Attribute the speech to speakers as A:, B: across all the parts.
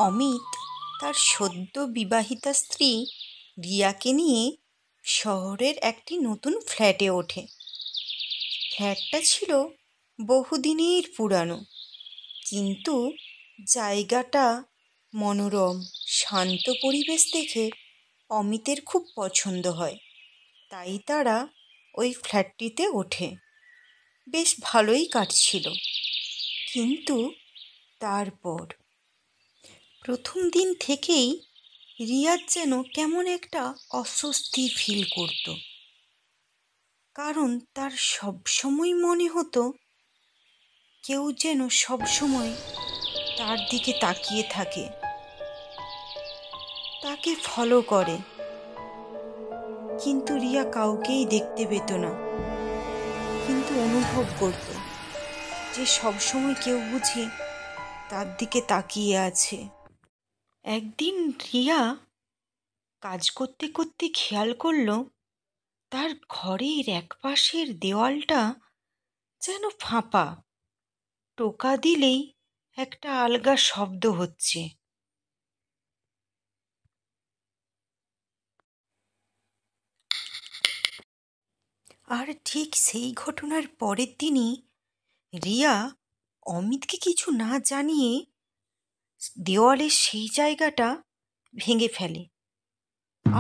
A: অমিত তার সদ্য বিবাহিতা স্ত্রী রিয়াকে নিয়ে শহরের একটি নতুন ফ্ল্যাটে ওঠে। ফ্ল্যাটটা ছিল বহুদিনের পুরানো, কিন্তু জায়গাটা মনোরম শান্ত পরিবেশ দেখে অমিতের খুব পছন্দ হয়। তাই তারা ওই ফ্ল্যাটটিতে ওঠে। বেশ ভালোই কাটছিল, কিন্তু তারপর প্রথম দিন থেকেই রিয়াজ যেন কেমন একটা অস্বস্তি ফিল করত। কারণ তার সবসময় মনে হতো কেউ যেন সবসময় তার দিকে তাকিয়ে থাকে, তাকে ফলো করে, কিন্তু রিয়া কাউকেই দেখতে পেত না। কিন্তু অনুভব করত যে সবসময় কেউ বুঝি তার দিকে তাকিয়ে আছে। একদিন রিয়া কাজ করতে করতে খেয়াল করল তার ঘরের একপাশের দেওয়ালটা যেন ফাঁপা, টোকা দিলেই একটা আলগা শব্দ হচ্ছে। আর ঠিক সেই ঘটনার পরের দিনই রিয়া অমিতকে কিছু না জানিয়ে দেওয়ালের সেই জায়গাটা ভেঙে ফেলে।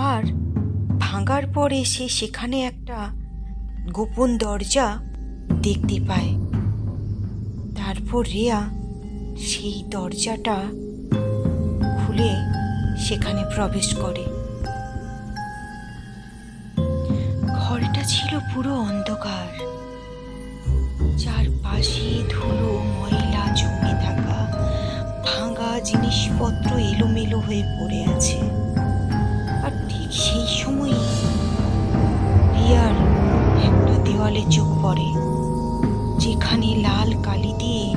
A: আর ভাঙার পরে সে সেখানে একটা গোপন দরজা দেখতে পায়। তারপর রিয়া সেই দরজাটা খুলে সেখানে প্রবেশ করে। ঘরটা ছিল পুরো অন্ধকার, চারপাশে ধুলো ময়লা জমে থাকা, ভাঙা জিনিসপত্র এলোমেলো হয়ে পড়ে আছে। আর ঠিক সেই সময়ই রিয়ার একটা দেওয়ালে চোখ পড়ে, যেখানে লাল কালি দিয়ে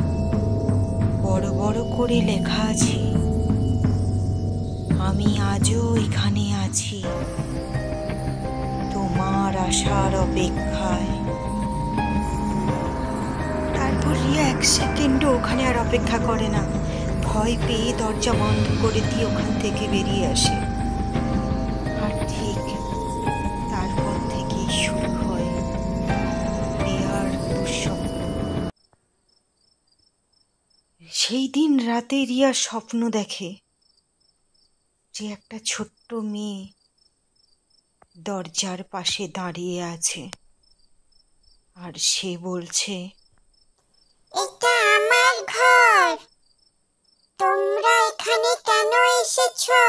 A: বড় বড় করে লেখা আছে, আমি আজও এখানে আছি, তোমার আসার অপেক্ষায়। তারপর রিয়া এক সেকেন্ডও ওখানে আর অপেক্ষা করে না, ভয় পেয়ে দরজা বন্ধ করে দিয়ে ওখান থেকে বেরিয়ে আসে। আর ঠিক তারপর থেকেই শুরু হয় রিয়ার দুঃস্বপ্ন। সেই দিন রাতে রিয়া স্বপ্ন দেখে যে একটা ছোট্ট মেয়ে দরজার পাশে দাঁড়িয়ে আছে, আর সে বলছে,
B: এটা আমার ঘর, তোমরা এখানে কেন এসেছো?